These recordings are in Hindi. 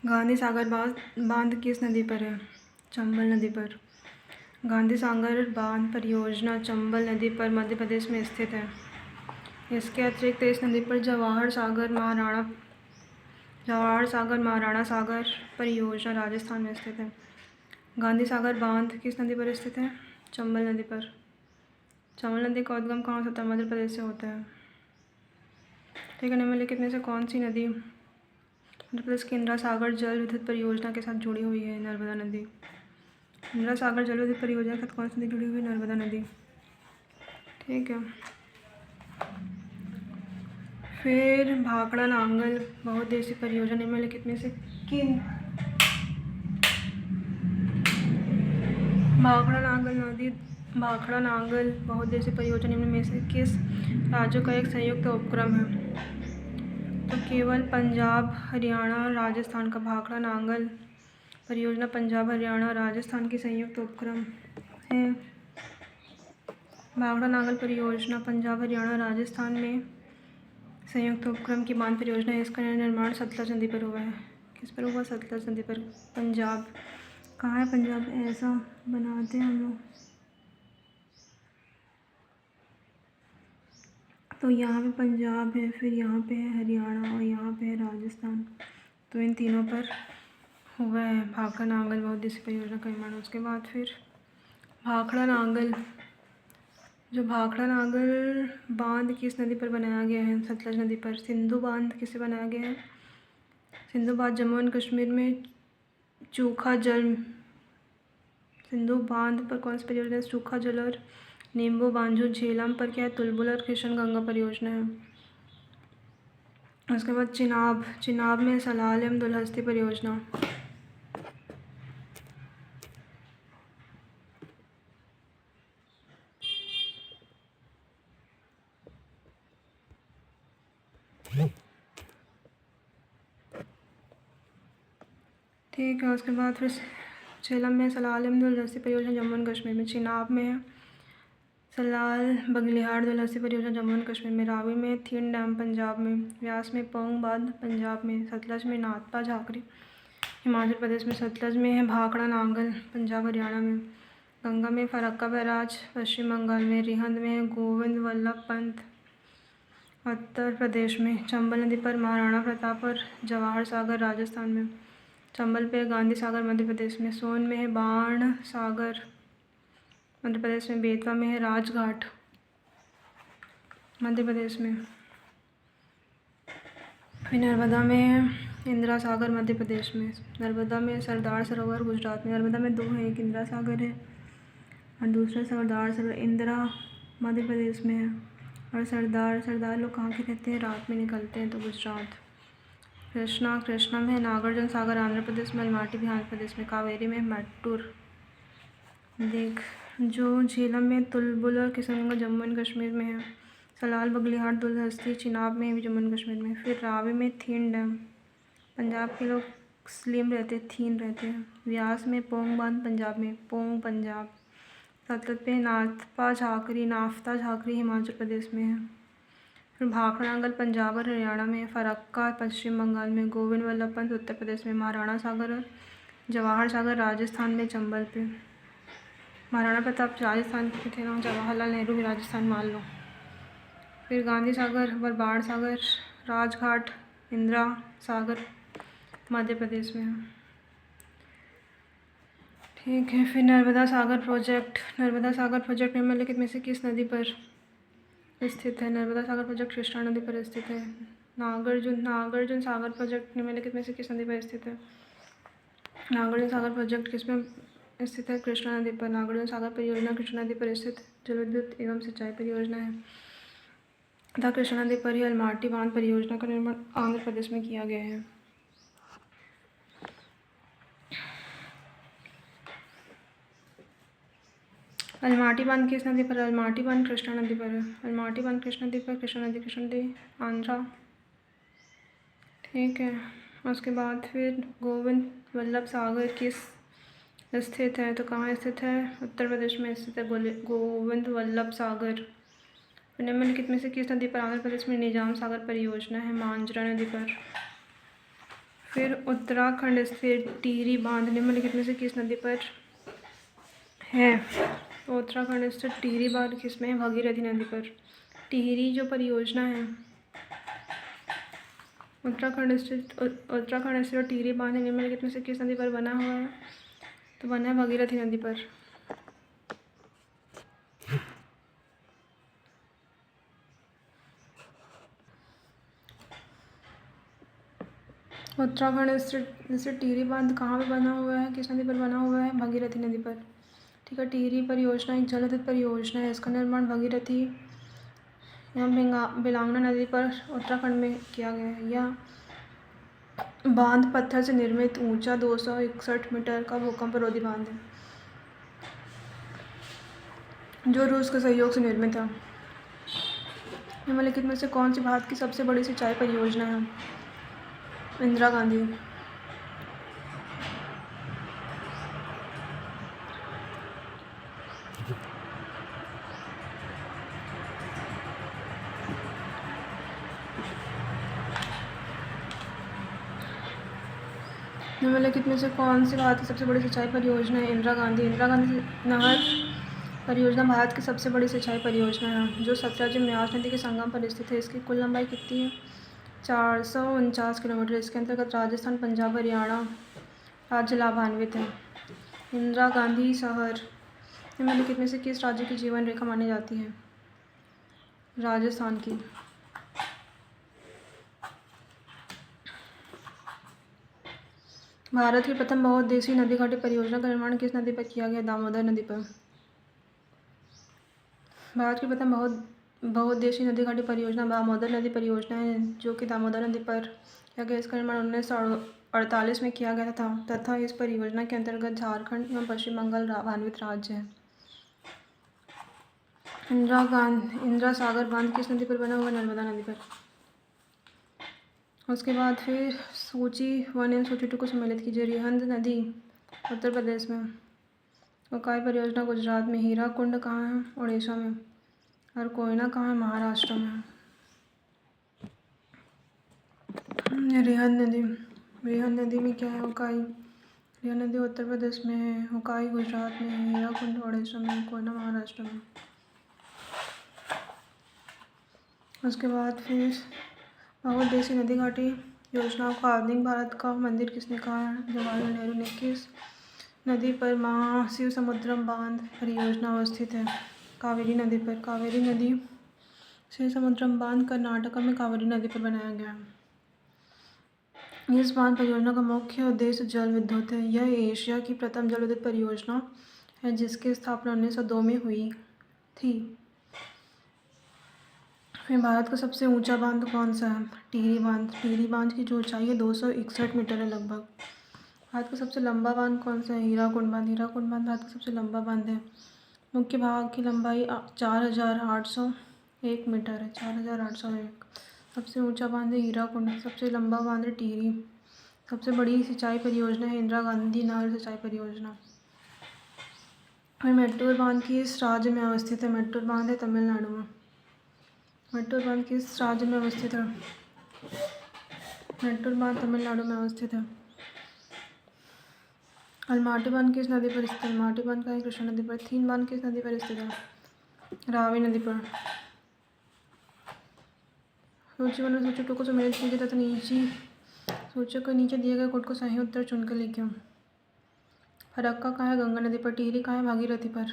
गांधी सागर बांध किस नदी पर है? चंबल नदी पर। गांधी सागर बांध परियोजना चंबल नदी पर मध्य प्रदेश में स्थित है। इसके अतिरिक्त इस नदी पर जवाहर सागर महाराणा सागर परियोजना राजस्थान में स्थित है। गांधी सागर बांध किस नदी पर स्थित है? चंबल नदी पर। चंबल नदी का उद्गम कहाँ से होता है? मध्य प्रदेश से होता है। ठीक है, निम्नलिखित में से कौन सी नदी मध्य प्रदेश की इंदिरा सागर जल विद्युत परियोजना के साथ जुड़ी हुई है? नर्मदा नदी। इंदिरा सागर जल विद्युत परियोजना के साथ कौन सी नदी जुड़ी हुई है? नर्मदा नदी। ठीक है, फिर भाखड़ा नांगल बहुउद्देशीय परियोजना निम्नलिखित में से किन भाखड़ा नांगल बहुउद्देशीय परियोजना निम्न में से किस राज्यों का एक संयुक्त उपक्रम है? तो केवल पंजाब, हरियाणा और राजस्थान का भाखड़ा नांगल परियोजना पंजाब, हरियाणा और राजस्थान की संयुक्त उपक्रम है। भाखड़ा नांगल परियोजना पंजाब, हरियाणा और राजस्थान में संयुक्त उपक्रम की बांध परियोजना है। इसका निर्माण सतलज नदी पर हुआ है। किस पर हुआ? सतलज नदी पर। पंजाब कहाँ है? पंजाब ऐसा बनाते हैं हम लोग, तो यहाँ पे पंजाब है, फिर यहाँ पे है हरियाणा और यहाँ पे है राजस्थान। तो इन तीनों पर हुआ है भाखड़ा नांगल बहुउद्देशीय परियोजना का निर्माण। उसके बाद फिर भाखड़ा नांगल बांध किस नदी पर बनाया गया है? सतलज नदी पर। सिंधु बांध किससे बनाया गया है? सिंधु बांध जम्मू एंड कश्मीर में सिंधु बांध पर कौन सी परियोजना है? सूखा जल और नींबू बांझू। झेलम पर क्या है? तुलबुल और कृष्ण गंगा परियोजना है। उसके बाद चिनाब में सलाल दुलहस्ती परियोजना। ठीक है, उसके बाद फिर झेलम में सलाल दुलहस्ती परियोजना जम्मू एंड कश्मीर में। चिनाब में है सलाल बगलिहार दुलहस्ती परियोजना जम्मू एंड कश्मीर में। रावी में थीन डैम पंजाब में। व्यास में पोंग बांध पंजाब में। सतलज में नाथपा झाकरी हिमाचल प्रदेश में। सतलज में है भाखड़ा नांगल पंजाब हरियाणा में। गंगा में फरक्का बैराज पश्चिम बंगाल में। रिहंद में है गोविंद वल्लभ पंत उत्तर प्रदेश में। चंबल नदी पर महाराणा प्रताप और जवाहर सागर राजस्थान में। चंबल पे गांधी सागर मध्य प्रदेश में। सोन में है बाण सागर मध्य प्रदेश में। बेतवा में है राजघाट मध्य प्रदेश में। फिर नर्मदा में है इंदिरा सागर मध्य प्रदेश में। नर्मदा में सरदार सरोवर गुजरात में। नर्मदा में दो है, एक इंदिरा सागर है और दूसरा सरदार सरोवर। इंदिरा मध्य प्रदेश में है और सरदार लोग कहाँ के रहते हैं? रात में निकलते हैं, तो गुजरात। कृष्णा में है नागार्जुन सागर आंध्र प्रदेश में। अलमाटी भी आंध्र प्रदेश में। कावेरी में मैट्टूर। जो झेलम में तुलबुल और किशनगंगा जम्मू एंड कश्मीर में है। सलाल बगलिहार दुलहस्ती चिनाब में भी जम्मू एंड कश्मीर में। फिर रावी में थीन डैम। पंजाब के लोग स्लिम रहते हैं, थीन रहते हैं। व्यास में पोंग बांध पंजाब में। पोंग पंजाब। सतलज पे नाफ्ता झाकरी हिमाचल प्रदेश में है। फिर भाखड़ा नांगल पंजाब और हरियाणा में। फरक्का पश्चिम बंगाल में। गोविंद वल्लभ पंत उत्तर प्रदेश में। महाराणा सागर और जवाहर सागर राजस्थान में। चंबल पे महाराणा प्रताप राजस्थान के थे ना, जवाहरलाल नेहरू भी राजस्थान मान लो। फिर गांधी सागर और बाण सागर राजघाट इंदिरा सागर मध्य प्रदेश में है। ठीक है, फिर नर्मदा सागर प्रोजेक्ट निम्नलिखित में से किस नदी पर स्थित है? नर्मदा सागर प्रोजेक्ट कृष्णा नदी पर स्थित है। नागार्जुन सागर प्रोजेक्ट निम्नलिखित में से किस नदी पर स्थित है? नागार्जुन सागर प्रोजेक्ट किसमें स्थित है? कृष्णा नदी पर। नागार्जुन सागर परियोजना कृष्णा नदी पर स्थित जल विद्युत एवं सिंचाई परियोजना है तथा कृष्णा नदी पर ही अलमाटी बांध परियोजना का निर्माण आंध्र प्रदेश में किया गया है। अलमाटी बांध किस नदी पर? अलमाटी बांध कृष्णा नदी पर है। अलमाटी बांध कृष्णा नदी पर। कृष्णा नदी आंध्रा। ठीक है, उसके बाद फिर गोविंद वल्लभ सागर किस स्थित है? तो कहाँ स्थित है? उत्तर प्रदेश में स्थित है गोविंद वल्लभ सागर। निम्नलिखित में से किस नदी पर आंध्र प्रदेश में निजाम सागर परियोजना है? मांजरा नदी पर। फिर उत्तराखंड स्थित टिहरी बांध निम्नलिखित में से किस नदी पर है? तो उत्तराखंड स्थित टिहरी बांध किस में है? भागीरथी नदी पर। टिहरी जो परियोजना है, उत्तराखंड स्थित टिहरी बांध निम्नलिखित में से किस नदी पर बना हुआ है? तो बना है भागीरथी नदी पर। उत्तराखंड स्थित टिहरी बांध कहाँ पर बना हुआ है? किस नदी पर बना हुआ है? भागीरथी नदी पर। ठीक है। टिहरी परियोजना एक जल विद्युत परियोजना है। इसका निर्माण भागीरथी एवं बिलांगना नदी पर उत्तराखंड में किया गया है। यह बांध पत्थर से निर्मित ऊंचा 261 मीटर का भूकंपरोधी बांध है, जो रूस के सहयोग से निर्मित है। निम्नलिखित में से कौन सी भारत की सबसे बड़ी सिंचाई परियोजना है? इंदिरा गांधी। निम्नलिखित में से कौन सी भारत की सबसे बड़ी सिंचाई परियोजना है? इंदिरा गांधी। इंदिरा गांधी नहर परियोजना भारत की सबसे बड़ी सिंचाई परियोजना है, जो सतलज और ब्यास नदी के संगम पर स्थित है। इसकी कुल लंबाई कितनी है? 449 किलोमीटर। इसके अंतर्गत राजस्थान, पंजाब, हरियाणा राज्य लाभान्वित है। इंदिरा गांधी शहर निम्नलिखित में से किस राज्य की जीवन रेखा मानी जाती है? राजस्थान की। भारत की प्रथम बहुउद्देशीय नदी घाटी परियोजना का निर्माण किस नदी पर किया गया? दामोदर नदी पर। भारत की प्रथम बहुउद्देशीय नदी घाटी परियोजना दामोदर नदी परियोजना है, जो कि दामोदर नदी पर किया गया। इसका निर्माण 1948 में किया गया था तथा इस परियोजना के अंतर्गत झारखंड एवं पश्चिम बंगाल लाभान्वित राज्य है। इंदिरा सागर बांध किस नदी पर बना हुआ? नर्मदा नदी पर। उसके बाद फिर सूची 1 एवं सूची 2 को सम्मिलित कीजिए। रिहंद नदी उत्तर प्रदेश में, उकाई परियोजना गुजरात में, हीराकुंड कहाँ है? उड़ीसा में, और कोयना कहाँ है? महाराष्ट्र में। रिहंद नदी में क्या है? उकाई। रिहंद नदी उत्तर प्रदेश में है, उकाई गुजरात में है, हीराकुंड उड़ीसा में, कोयना महाराष्ट्र में। उसके बाद फिर बहुउद्देशीय नदी घाटी योजना को आधुनिक भारत का मंदिर किसने कहा है? जवाहरलाल नेहरू ने। किस नदी पर महाशिव समुद्रम बांध परियोजना अवस्थित है? कावेरी नदी पर। कावेरी नदी शिव समुद्रम बांध कर्नाटक में कावेरी नदी पर बनाया गया है। इस बांध परियोजना का मुख्य उद्देश्य जल विद्युत है। यह एशिया की प्रथम जल विद्युत परियोजना है, जिसकी स्थापना 1902 में हुई थी। फिर भारत का सबसे ऊंचा बांध कौन सा है? टिहरी बांध। टिहरी बांध की जो ऊंचाई है 261 मीटर है लगभग। भारत का सबसे लंबा बांध कौन सा है? हीराकुंड बांध। हीराकुंड बांध भारत का सबसे लंबा बांध है। मुख्य भाग की लंबाई 4801 मीटर है। 4801। सबसे ऊंचा बांध है हीराकुंड। सबसे लंबा बांध है टिहरी। सबसे बड़ी सिंचाई परियोजना है इंदिरा गांधी नहर सिंचाई परियोजना। मैट्टूर बांध किस राज्य में अवस्थित है? मैट्टूर बांध है तमिलनाडु में। मैट्टूर बांध किस राज्य में अवस्थित है? मैट्टूर बांध तमिलनाडु में अवस्थित है। अलमाटी बांध किस नदी पर स्थित है? अलमाटी बांध का है कृष्णा नदी पर। थीन बांध किस नदी पर स्थित है? रावी नदी पर। सूची 1 और सूची 2 को सम्मिलित कीजिए तथा सूची के नीचे दिए गए कोड को सही उत्तर चुनकर लिखें। फरक्का कहाँ है? गंगा नदी पर। टिहरी कहाँ है? भागीरथी पर।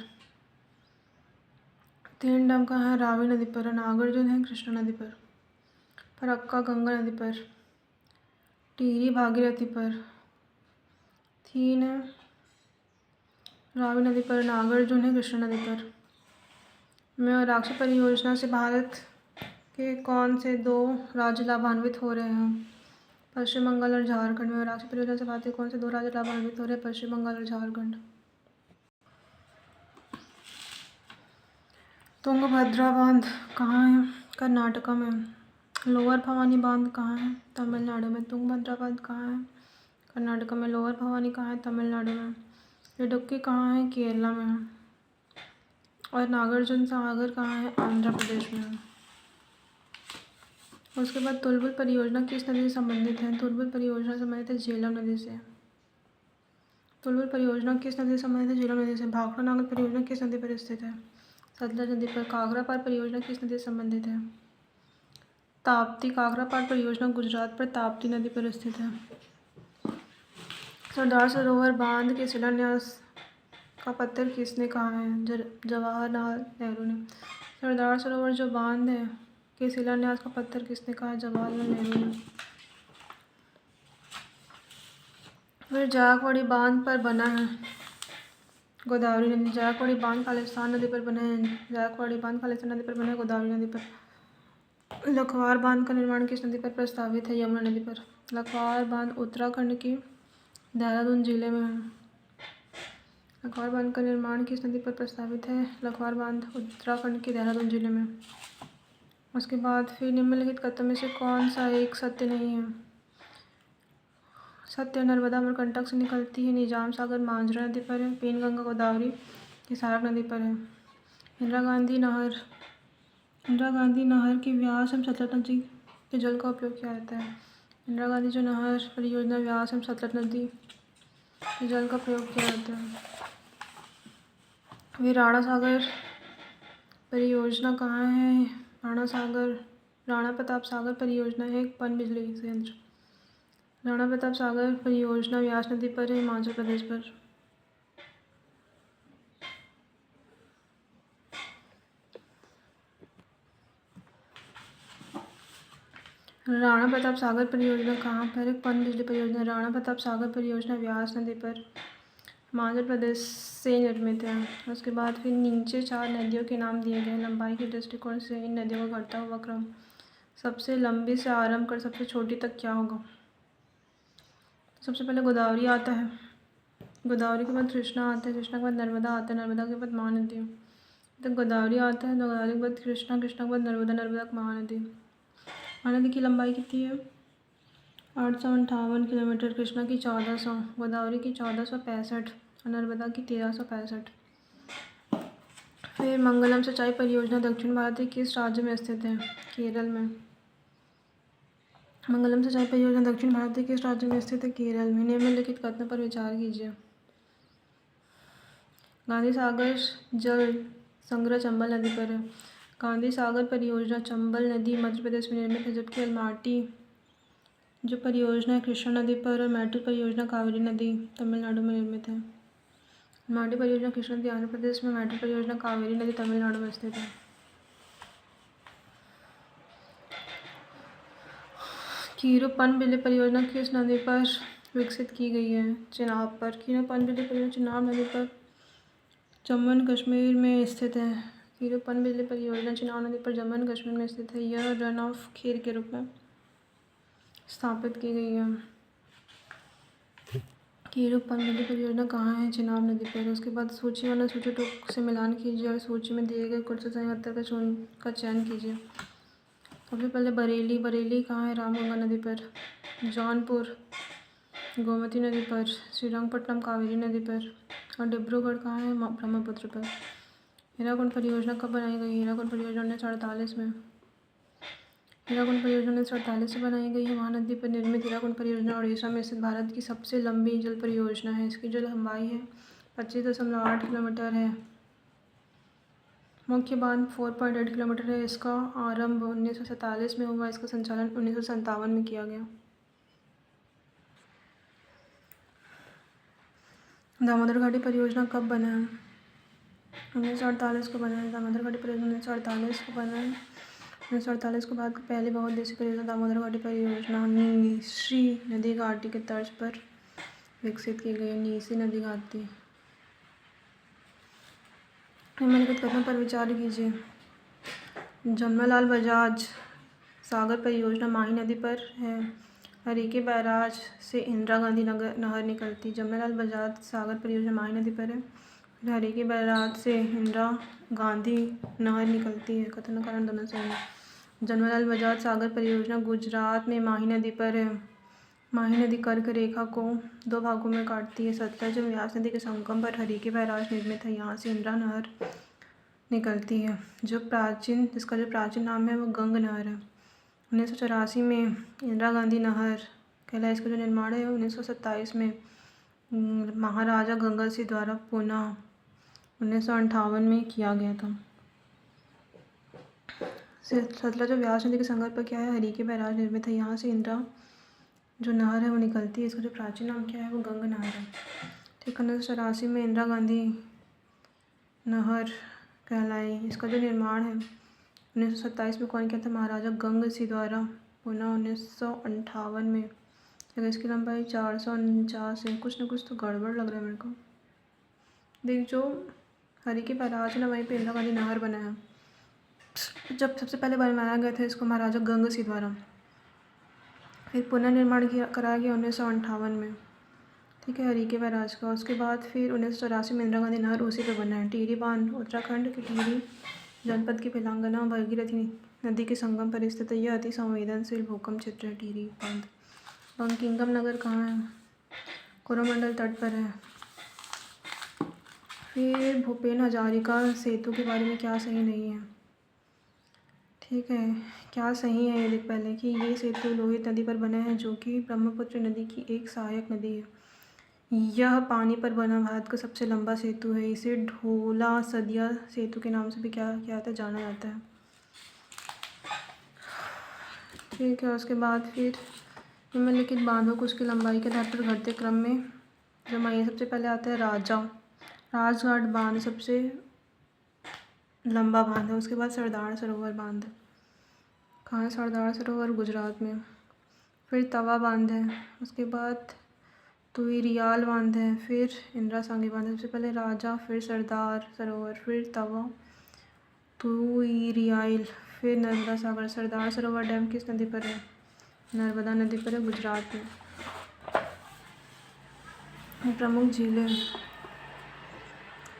तीन डैम कहाँ है? रावी नदी पर। नागार्जुन है कृष्णा नदी पर। फरक्का गंगा नदी पर, टिहरी भागीरथी पर, थीन है रावी नदी पर, नागार्जुन है कृष्णा नदी पर। मयूराक्षी परियोजना से भारत के कौन से 2 राज्य लाभान्वित हो रहे हैं? पश्चिम बंगाल और झारखंड। मयूराक्षी परियोजना से भारत के कौन से 2 राज्य लाभान्वित हो रहे हैं? पश्चिम बंगाल और झारखंड। तुंगभद्रा बांध कहाँ है? कर्नाटका में। लोअर भवानी बांध कहाँ है? तमिलनाडु में। तुंगभद्रा बांध कहाँ है? कर्नाटका में। लोअर भवानी कहाँ है? तमिलनाडु में। इडुक्की कहाँ है? केरला में। और नागार्जुन सागर कहाँ है? आंध्र प्रदेश में। उसके बाद तुलबुल परियोजना किस नदी से संबंधित है? तुलबुल परियोजना संबंधित है झेलम नदी से। तुलबुल परियोजना किस नदी से संबंधित है? झेलम नदी से। भाखड़ा नागल परियोजना किस नदी पर स्थित है? सतलज नदी पर। कागरापार परियोजना किस नदी से संबंधित है? ताप्ती। कागरापार परियोजना गुजरात पर ताप्ती नदी पर स्थित है। सरदार सरोवर बांध के शिलान्यास का पत्थर किसने कहा है? जवाहरलाल नेहरू ने। सरदार सरोवर जो बांध है के शिलान्यास का पत्थर किसने कहा है? जवाहरलाल नेहरू ने। फिर जायकवाड़ी बांध पर बना है गोदावरी नदी। जायकवाड़ी बांध खालिस्तान नदी पर बना है। जायकवाड़ी बांध खालिस्तान नदी पर बना है गोदावरी नदी पर। लखवार बांध का निर्माण किस नदी पर प्रस्तावित है? यमुना नदी पर। लखवार बांध उत्तराखंड के देहरादून जिले में है। लखवार बांध का निर्माण किस नदी पर प्रस्तावित है? लखवार बांध उत्तराखंड के देहरादून जिले में। उसके बाद फिर निम्नलिखित कथनों में से कौन सा एक सत्य नहीं है? सत्य नर्मदा अमरकंटक से निकलती है। निजाम सागर मांझरा नदी पर है। पेनगंगा गोदावरी की सहायक नदी पर है। इंदिरा गांधी नहर के व्यास एवं सतलज नदी के जल का उपयोग किया जाता है। इंदिरा गांधी जो नहर परियोजना व्यास एवं सतलज नदी के जल का प्रयोग किया जाता है। वे राणा सागर परियोजना कहाँ है? राणा प्रताप सागर परियोजना है एक पनबिजली संयंत्र। राणा प्रताप सागर परियोजना व्यास नदी पर है, हिमाचल प्रदेश पर। राणा प्रताप सागर परियोजना कहाँ पर है? पनबिजली परियोजना। राणा प्रताप सागर परियोजना व्यास नदी पर हिमाचल प्रदेश से निर्मित है। उसके बाद फिर नीचे 4 नदियों के नाम दिए गए। लंबाई के दृष्टिकोण से इन नदियों का घटता हुआ क्रम सबसे लंबी से आरंभ कर सबसे छोटी तक क्या होगा? सबसे पहले गोदावरी आता है। गोदावरी के बाद कृष्णा आता है। कृष्णा के बाद नर्मदा आता है। नर्मदा के बाद महानदी। तो गोदावरी आता है। गोदावरी के बाद कृष्णा। कृष्णा के बाद नर्मदा। नर्मदा के महानदी। महानदी की लंबाई कितनी है? 858 किलोमीटर। कृष्णा की 1400। गोदावरी की 1465 और नर्मदा की 1365। फिर मंगलम सिंचाई परियोजना दक्षिण भारत के किस राज्य में स्थित है? केरल में। मंगलम सिंचाई परियोजना दक्षिण भारत के किस राज्य में स्थित है? केरल में। निम्नलिखित कथनों पर विचार कीजिए। गांधी सागर जल संग्रह चंबल नदी पर है। गांधी सागर परियोजना चंबल नदी मध्य प्रदेश में निर्मित है, जबकि अलमाटी जो परियोजना है कृष्णा नदी पर और मैट्रिक परियोजना कावेरी नदी तमिलनाडु में निर्मित है। अलमाटी परियोजना कृष्णा नदी आंध्र प्रदेश में, मैट्रिक परियोजना कावेरी नदी तमिलनाडु में स्थित है। कीरू पनबिजली परियोजना किस नदी पर विकसित की गई है? चिनाब पर। कीरू पनबिजली परियोजना चिनाब नदी पर जम्मू एंड कश्मीर में स्थित है। कीरू पनबिजली परियोजना चिनाब नदी पर जम्मू एंड कश्मीर में स्थित है। यह रन ऑफ खेर के रूप में स्थापित की गई है। कीरू पनबिजली परियोजना कहाँ है? चिनाब नदी पर। उसके बाद सूची 1 और सूची 2 से मिलान कीजिए और सूची में दिए गए कुछ सही उत्तर का चयन कीजिए। सबसे पहले बरेली कहाँ है? रामगंगा नदी पर। जौनपुर गोमती नदी पर। श्रीरंगपट्टनम कावेरी नदी पर। और डिब्रूगढ़ कहाँ है? ब्रह्मपुत्र पर। हीराकुंड परियोजना कब बनाई गई? हीराकुंड परियोजना 1948 में। हीराकुंड परियोजना 1948 से बनाई गई है। महानदी पर निर्मित हीराकुंड परियोजना ओडिशा में स्थित भारत की सबसे लंबी जल परियोजना है। इसकी जल लंबाई है 25.8 किलोमीटर है। मुख्य बांध 4.8 किलोमीटर है। इसका आरंभ 1947 में हुआ। इसका संचालन 1957 में किया गया। दामोदर घाटी परियोजना कब बना है? 1948 को बना है। दामोदर घाटी परियोजना 1948 को बना है। 1948 के बाद पहली बहुउद्देशीय परियोजना दामोदर घाटी परियोजना नीसी नदी घाटी के तर्ज पर विकसित की गई। नीसी नदी घाटी। निम्नलिखित कथनों पर विचार कीजिए। जमनालाल बजाज सागर परियोजना माही नदी पर है। हरीके बैराज से इंदिरा गांधी नहर निकलती। जमनालाल बजाज सागर परियोजना माही नदी पर है। हरीके बैराज से इंदिरा गांधी नहर निकलती है। कथन कारण दोनों सही है। जमनालाल बजाज सागर परियोजना गुजरात में माही नदी पर है। माही नदी कर्क रेखा को 2 भागों में काटती है। सतलज और व्यास नदी के संगम पर हरीके बैराज निर्मित है। यहाँ से इंदिरा नहर निकलती है जिसका जो प्राचीन नाम है वो गंग नहर है। 1984 में इंदिरा गांधी नहर कहलाए, इसका जो निर्माण है 1927 में महाराजा गंगा सिंह द्वारा पुनः 1958 में किया गया था। सतलज और व्यास नदी के संगम पर क्या है, हरीके बैराज निर्मित है। यहाँ से इंदिरा जो नहर है वो निकलती है। इसका जो प्राचीन नाम क्या है वो गंगा नहर है। ठीक है, 1984 में इंदिरा गांधी नहर कहलाई। इसका जो निर्माण है 1927 में कौन किया था, महाराजा गंगा सिंह द्वारा पुनः 1958 में। अगर इसकी लंबाई 449 है। कुछ ना कुछ तो गड़बड़ लग रहा है मेरे को। देख, जो हरीके बैराज है ना, वहीं पे इंदिरा गांधी नहर बना है। जब सबसे पहले बनवाया गया था इसको महाराजा गंगा सिंह द्वारा, फिर पुनर्निर्माण कराया गया 1958 में। ठीक है, हरीके बैराज का। उसके बाद फिर 1984 में इंदिरा गांधी नहर उसी पे बना है। टिहरी बांध उत्तराखंड के टिहरी जनपद की पिलांगना भगीरथी नदी के संगम पर स्थित है। यह अति संवेदनशील भूकंप क्षेत्र है टिहरी बांध। बंकिंगम नगर कहाँ है, कोरोमंडल तट पर है। फिर भूपेन हजारिका सेतु के बारे में क्या सही नहीं है। ठीक है, क्या सही है ये देख पहले कि ये सेतु लोहित नदी पर बना है, जो कि ब्रह्मपुत्र नदी की एक सहायक नदी है। यह पानी पर बना भारत का सबसे लंबा सेतु है। इसे ढोला सदिया सेतु के नाम से भी क्या जाता है, जाना जाता है। ठीक है, उसके बाद फिर निम्नलिखित बांधों को उसकी लंबाई के आधार पर घटते क्रम में जमाइए। सबसे पहले आता है राजघाट बांध, सबसे लंबा बांध है। उसके बाद सरदार सरोवर बांध, कहाँ है सरदार सरोवर, गुजरात में। फिर तवा बांध है। उसके बाद तुइरियाल बांध है। फिर इंदिरा सांगी बांध है। सबसे पहले राजा, फिर सरदार सरोवर, फिर तवा, तुइरियाल, फिर नर्मदा सागर। सरदार सरोवर डैम किस नदी पर है, नर्मदा नदी पर है, गुजरात में। प्रमुख झीलें,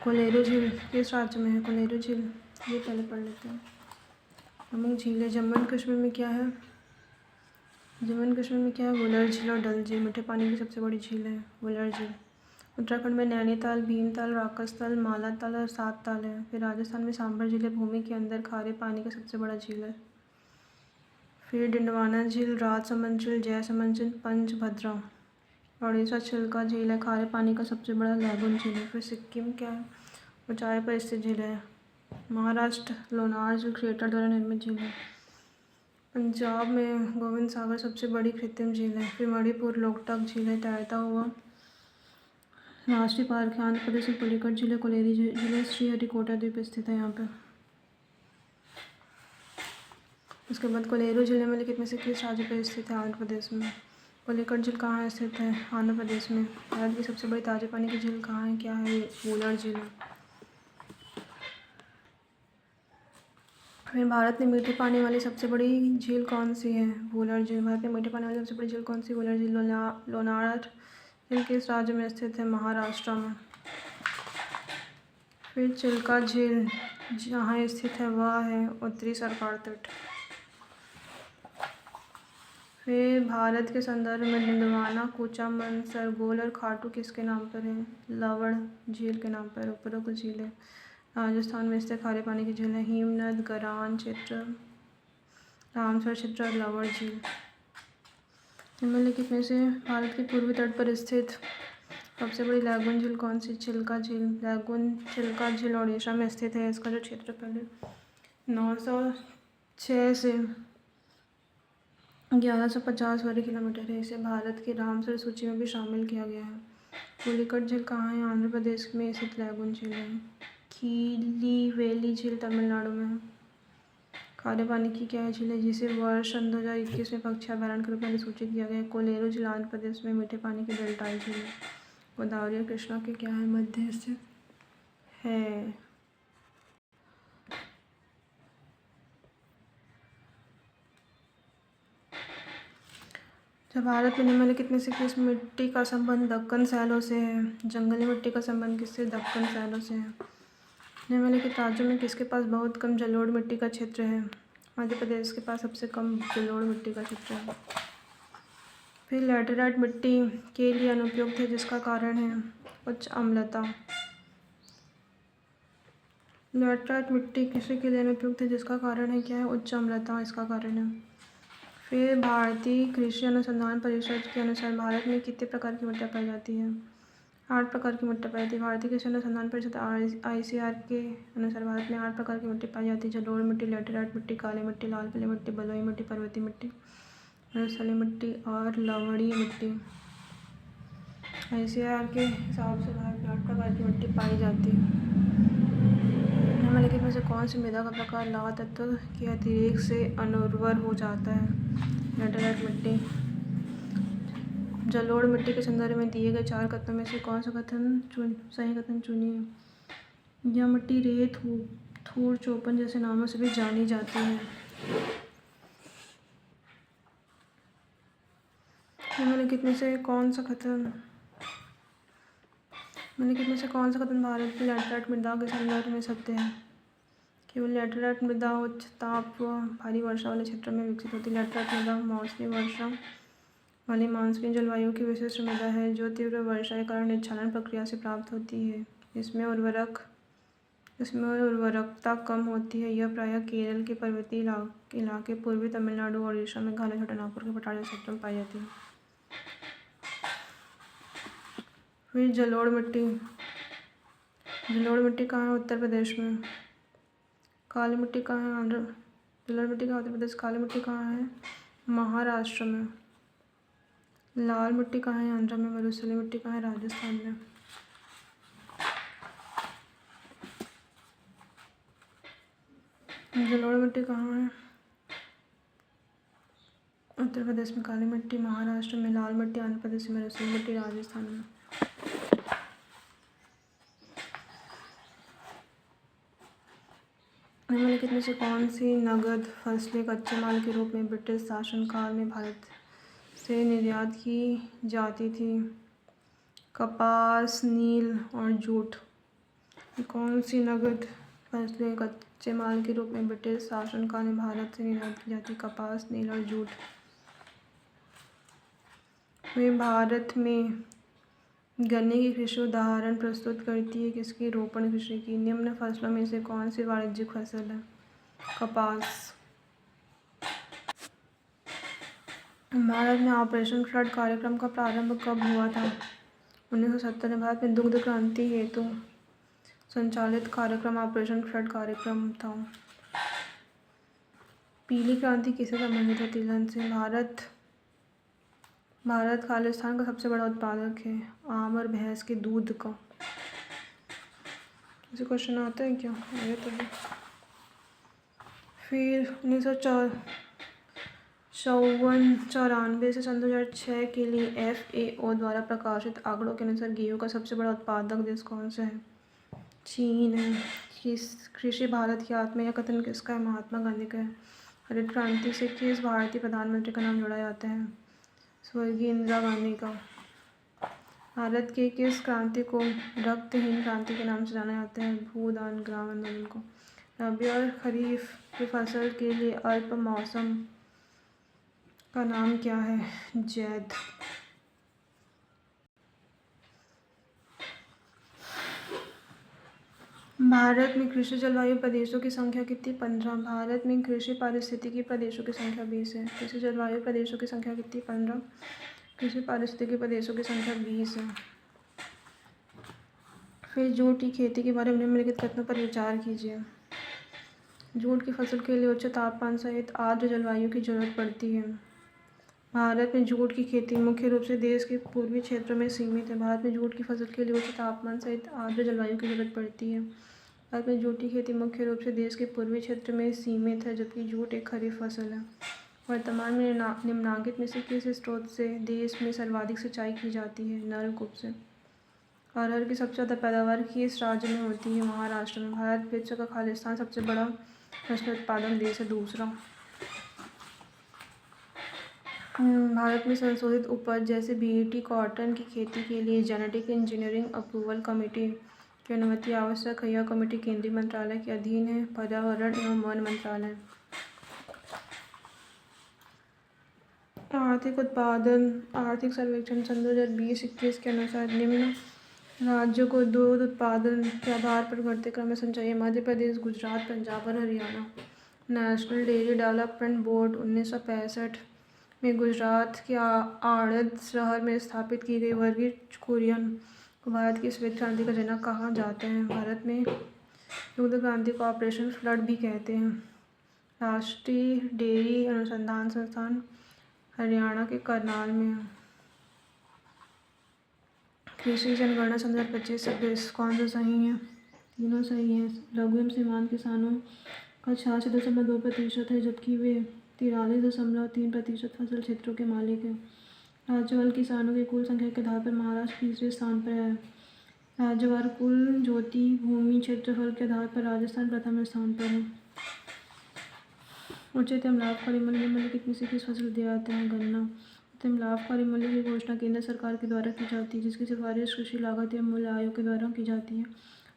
कोलेरू झील किस राज्य में है, कोलेरू झील, ये पहले पढ़ लेते हैं। प्रमुख झीलें, जम्मू एंड कश्मीर में क्या है, जम्मू एंड कश्मीर में क्या है, वुलर झील और डल झील। मीठे पानी की सबसे बड़ी झील है वुलर झील। उत्तराखंड में नैनीताल, भीमताल, राकसताल, मालाताल और सातताल है। फिर राजस्थान में सांभर झील है, भूमि के अंदर खारे पानी का सबसे बड़ा झील है। फिर डिंडवाना झील, राजसमंद झील, जयसमंद झील, पंचभद्रा। ओडिशा चिल्का झील है, खारे पानी का सबसे बड़ा लैगून झील है। फिर सिक्किम क्या है, ऊंचाई पर स्थित झील है। महाराष्ट्र लोनार झील क्रिएटर द्वारा निर्मित झील है। पंजाब में गोविंद सागर सबसे बड़ी कृत्रिम झील है। फिर मणिपुर लोकटक झील है, तैरता हुआ राष्ट्रीय पार्क है। आंध्र प्रदेश में पुलिकट झील है, कोलेरी झील है, श्रीहरिकोटा द्वीप स्थित है यहाँ पे। उसके बाद कोलेरू झील में लिखित में से किस राज्य पर स्थित है, आंध्र प्रदेश में। पुलिकट झील कहाँ स्थित है, आंध्र प्रदेश में। भारत की सबसे बड़ी ताजे पानी की झील कहाँ है, क्या है, वुलर झील है। फिर भारत में मीठे पानी वाली सबसे बड़ी झील कौन सी है, वुलर झील। भारत में मीठे पानी वाली सबसे बड़ी झील कौन सी, वुलर झील। लोनार झील किस राज्य में स्थित है, महाराष्ट्र में। फिर चिल्का झील जहाँ स्थित है वह है उत्तरी सरकार तट। फिर भारत के संदर्भ में डिंडवाना, कूचामन, सरगोल और खाटू किसके नाम पर है, लवण झील के नाम पर। उपरोक्त झीलें राजस्थान में स्थित खारे पानी की झील है, हिमनद, गरान क्षेत्र, रामसर क्षेत्र और लवण झील। निम्नलिखित में से भारत के पूर्वी तट पर स्थित सबसे बड़ी लैगून झील कौन सी, चिल्का झील। लैगून चिल्का झील ओडिशा में स्थित है। इसका जो क्षेत्रफल है 906 से 1150 वर्ग किलोमीटर है। इसे भारत की रामसर सूची में भी शामिल किया गया है। पुलिकट झील कहाँ है, आंध्र प्रदेश में स्थित लैगून झील है। कीलीवेली झील तमिलनाडु में है। खारे पानी की क्या है झील है, जिसे वर्ष 2021 में पक्षी अभयारण्य के रूप में अधिसूचित किया गया है। कोलेरू झील आंध्र प्रदेश में मीठे पानी की डेल्टाई झील है। गोदावरी और कृष्णा के क्या है, मध्य स्थित है। जब भारत में निम्नलिखित में से किस मिट्टी का संबंध दक्कन सैलों से है, जंगली मिट्टी का संबंध किससे, दक्कन सैलों से है। निम्नलिखित राज्यों में किसके पास बहुत कम जलोढ़ मिट्टी का क्षेत्र है, मध्य प्रदेश के पास सबसे कम जलोढ़ मिट्टी का क्षेत्र है। फिर लैटेराइट मिट्टी के लिए अनुपयुक्त है, जिसका कारण है उच्च अम्लता। लैटेराइट मिट्टी किसी के लिए अनुपयुक्त है, जिसका कारण है क्या है, उच्च अम्लता, इसका कारण है। फिर भारतीय कृषि अनुसंधान परिषद के अनुसार भारत में कितने प्रकार की मिट्टियाँ पाई जाती हैं? 8 प्रकार की मिट्टी पाई जाती है। भारतीय कृषि अनुसंधान परिषद ICAR के अनुसार भारत में 8 प्रकार की मिट्टी पाई जाती है। जलोढ़ मिट्टी, लैटेराइट मिट्टी, काली मिट्टी, लाल पीली मिट्टी, बलुई मिट्टी, पर्वतीय मिट्टी, रेतीली मिट्टी और लवणीय मिट्टी। ICAR के हिसाब से भारत में 8 प्रकार की मिट्टी पाई जाती है। निम्नलिखित में से कौन सी मृदा का प्रकार लौह तत्व के अतिरेक से अनुर्वर हो जाता है? लैटेराइट मिट्टी। जलोढ़ मिट्टी के संदर्भ में दिए गए 4 कथनों में से कौन सा सही कथन चुनिए? यह मिट्टी रेत, थूर, चौपन जैसे नामों से भी जानी जाती है। निम्नलिखित में से कौन सा कथन भारत की लैटेराइट मृदा के संदर्भ में सत्य है? केवल लैटेराइट मृदा उच्च ताप व भारी वर्षा वाले क्षेत्रों में विकसित होती है। लैटेराइट मृदा मौसमी वर्षा वाली मानसूनी जलवायु की विशिष्ट मृदा है जो तीव्र वर्षा के कारण निच्छालन प्रक्रिया से प्राप्त होती है। इसमें उर्वरकता कम होती है। यह प्रायः केरल के पर्वतीय इलाके, पूर्वी तमिलनाडु और उड़ीसा में घने छोटानागपुर के पठारी क्षेत्रों में पाई जाती है। फिर जलोढ़ मिट्टी कहाँ है? उत्तर प्रदेश में। काली मिट्टी कहाँ है? जलोढ़ मिट्टी कहाँ उत्तर प्रदेश। काली मिट्टी कहाँ है? महाराष्ट्र में। लाल मिट्टी कहाँ है? आंध्र में। रेतीली मिट्टी कहाँ है? राजस्थान में। जलोढ़ मिट्टी कहाँ है? उत्तर प्रदेश में। काली मिट्टी महाराष्ट्र में। लाल मिट्टी आंध्र प्रदेश में। रेतीली मिट्टी राजस्थान में। निम्नलिखित में से कौन सी नगद फसलें कच्चे माल के रूप में ब्रिटिश शासनकाल में भारत से निर्यात की जाती थी? कपास, नील और जूट। कौन सी नगद फसलें कच्चे माल के रूप में ब्रिटिश शासनकाल में भारत से निर्यात की जाती? कपास, नील और जूट। वे भारत में गन्ने की कृषि उदाहरण प्रस्तुत करती है किसकी? रोपण कृषि की। निम्न फसलों में से कौन सी वाणिज्यिक फसल है? कपास। भारत में ऑपरेशन फ्लड कार्यक्रम का प्रारंभ कब हुआ था? 1970 में। भारत में दुग्ध क्रांति हेतु संचालित कार्यक्रम ऑपरेशन फ्लड कार्यक्रम था। पीली क्रांति किससे संबंधित है? तिलहन से। भारत खालिस्तान का सबसे बड़ा उत्पादक है। आम और भैंस के दूध का। ऐसे क्वेश्चन आते हैं क्या? आए तो भी। फिर 1994 से 2006 के लिए FAO द्वारा प्रकाशित आंकड़ों के अनुसार गेहूं का सबसे बड़ा उत्पादक देश कौन सा है? चीन है। कृषि भारत की आत्मा, यह कथन किसका है? महात्मा गांधी का है। हरित क्रांति से किस भारतीय प्रधानमंत्री का नाम जोड़ा जाता है? स्वर्गीय इंदिरा गांधी का। भारत के किस क्रांति को रक्तहीन क्रांति के नाम से जाना जाता है? भूदान ग्राम आंदोलन को। रबी और खरीफ की फसल के लिए अल्प मौसम का नाम क्या है? जैद। भारत में कृषि जलवायु प्रदेशों की संख्या कितनी? 15। भारत में कृषि पारिस्थितिकी प्रदेशों की संख्या 20 है। कृषि जलवायु प्रदेशों की संख्या कितनी? 15। कृषि पारिस्थितिकी प्रदेशों की संख्या 20 है। फिर जूट की खेती के बारे में निम्नलिखित कथनों पर विचार कीजिए। जूट की फसल के लिए उच्च तापमान सहित आर्द्र जलवायु की जरूरत पड़ती है। भारत में जूट की खेती मुख्य रूप से देश के पूर्वी क्षेत्रों में सीमित है। भारत में जूट की फसल के लिए उच्च तापमान सहित आर्द्र जलवायु की जरूरत पड़ती है। भारत में जूट की खेती मुख्य रूप से देश के पूर्वी क्षेत्र में सीमित है, जबकि जूट एक खरीफ फसल है। वर्तमान में निम्नांकित में से किस स्रोत से देश में सर्वाधिक सिंचाई की जाती है? नलकूप से। अरहर की सबसे ज़्यादा पैदावार किस राज्य में होती है? महाराष्ट्र में। भारत विश्व का खालिस्तान सबसे बड़ा फसल उत्पादक देश है। दूसरा। भारत में संशोधित उपज जैसे BET कॉटन की खेती के लिए जेनेटिक इंजीनियरिंग अप्रूवल कमेटी की अनुमति आवश्यक है। यह कमेटी केंद्रीय मंत्रालय के अधीन है। पर्यावरण एवं वन मंत्रालय। आर्थिक उत्पादन आर्थिक सर्वेक्षण सन 2020-21 के अनुसार निम्न राज्यों को दूध उत्पादन के आधार पर घटते क्रम में समझा है? मध्य प्रदेश, गुजरात, पंजाब और Haryana. National dairy development board 1965 में गुजरात के आणंद शहर में स्थापित की गई वर्गीज कुरियन को भारत की श्वेत क्रांति का जनक कहा जाता है। भारत में दुग्ध क्रांति को ऑपरेशन फ्लड भी कहते हैं। राष्ट्रीय डेयरी अनुसंधान संस्थान हरियाणा के करनाल में है। कृषि जनगणना 2025-26 कौन सा सही है? तीनों सही हैं। लघु एवं सीमांत किसानों का 86.2% है, जबकि वे 43.3% फसल क्षेत्रों के मालिक हैं। राज्यवार किसानों की कुल संख्या के आधार पर महाराष्ट्र तीसरे स्थान पर है। राज्यवार कुल ज्योति भूमि क्षेत्रफल के आधार पर राजस्थान प्रथम स्थान पर है। उच्चतम लाभकारी मूल्य कितने से किस फसल दिया जाता है? गन्ना। उच्चतम लाभकारी मूल्य की घोषणा केंद्र सरकार के द्वारा की जाती है, जिसकी सिफारिश कृषि लागत एवं मूल्य आयोग के द्वारा की जाती है।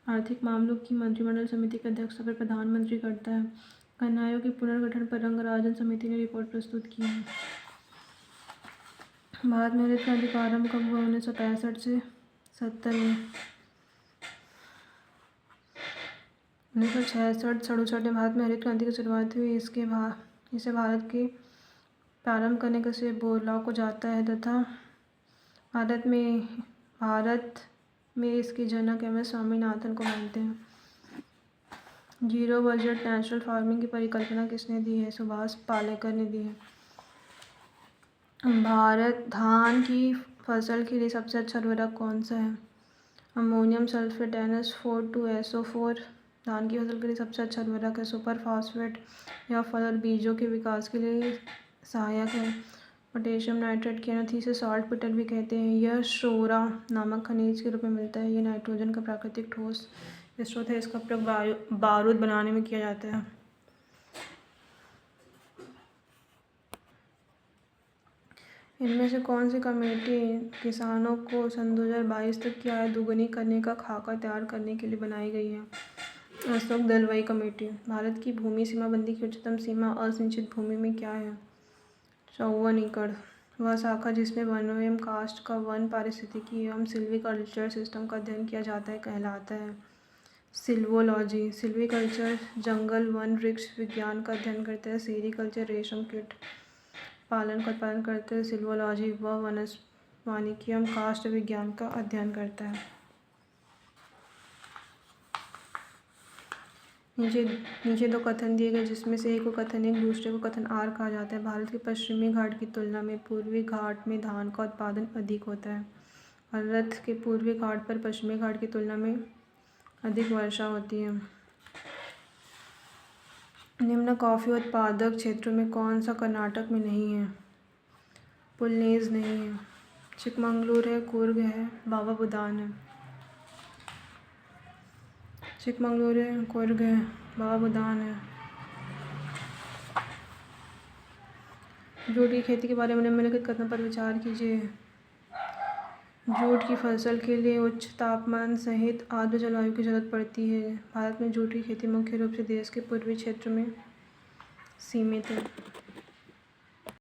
आर्थिक मामलों की मंत्रिमंडल समिति की अध्यक्षता पर प्रधानमंत्री करता है। गन्ना आयोग के पुनर्गठन पर रंगराजन समिति ने रिपोर्ट प्रस्तुत की है। भारत में हरित क्रांति का आरंभ कब हुआ? 1965 से 70 में। 1966-67 में भारत में हरित क्रांति की शुरुआत हुई। इसे भारत के प्रारंभ करने का श्रेय बोरलॉग को जाता है तथा भारत में इसके जनक MS स्वामीनाथन को मानते हैं। जीरो बजट नेचुरल फार्मिंग की परिकल्पना किसने दी है? सुभाष पालेकर ने दी है। भारत धान की फसल के लिए सबसे अच्छा उर्वरक कौन सा है? अमोनियम सल्फेट NH4 धान की फसल के लिए सबसे अच्छा उर्वरक है। सुपर फॉस्फेट या फल और बीजों के विकास के लिए सहायक है। पोटेशियम नाइट्रेट की अनथी से सॉल्ट पिटर भी कहते हैं। यह शोरा नामक खनिज के रूप में मिलता है। यह नाइट्रोजन का प्राकृतिक ठोस स्रोत है। इसका प्रयोग बारूद बनाने में किया जाता है। इनमें से कौन सी कमेटी किसानों को सन 2022 तक की आय दोगुनी करने का खाका तैयार करने के लिए बनाई गई है? अशोक दलवाई कमेटी। भारत की भूमि सीमाबंदी की उच्चतम सीमा असिंचित भूमि में क्या है? 54 एकड़। वह शाखा जिसमें वनों एवं काष्ठ का वन पारिस्थितिकी एवं सिल्वीकल्चर सिस्टम का अध्ययन किया जाता है कहलाता है सिल्वोलॉजी। सिल्वीकल्चर जंगल वन वृक्ष विज्ञान का अध्ययन करता है। सेरीकल्चर रेशम कीट पालन का उत्पादन करते हैं। सिल्वोलॉजी वह वनस्पतिकी एवं काष्ठ विज्ञान का अध्ययन करता है। नीचे दो कथन दिए गए, जिसमें से एक को कथन एक दूसरे को कथन आर कहा जाता है। भारत के पश्चिमी घाट की तुलना में पूर्वी घाट में धान का उत्पादन अधिक होता है। भारत के पूर्वी घाट पर पश्चिमी घाट की तुलना में अधिक वर्षा होती है। निम्न कॉफी उत्पादक क्षेत्रों में कौन सा कर्नाटक में नहीं है? पुलनेज नहीं है। चिकमंगलूर है, कुर्ग है, बाबा बुदान है। चिकमंगलूर है, कुर्ग है, बाबा बुदान है। जूट की खेती के बारे में निम्नलिखित कथनों पर विचार कीजिए। जूट की फसल के लिए उच्च तापमान सहित आर्द्र जलवायु की जरूरत पड़ती है। भारत में जूट की खेती मुख्य रूप से देश के पूर्वी क्षेत्र में सीमित है।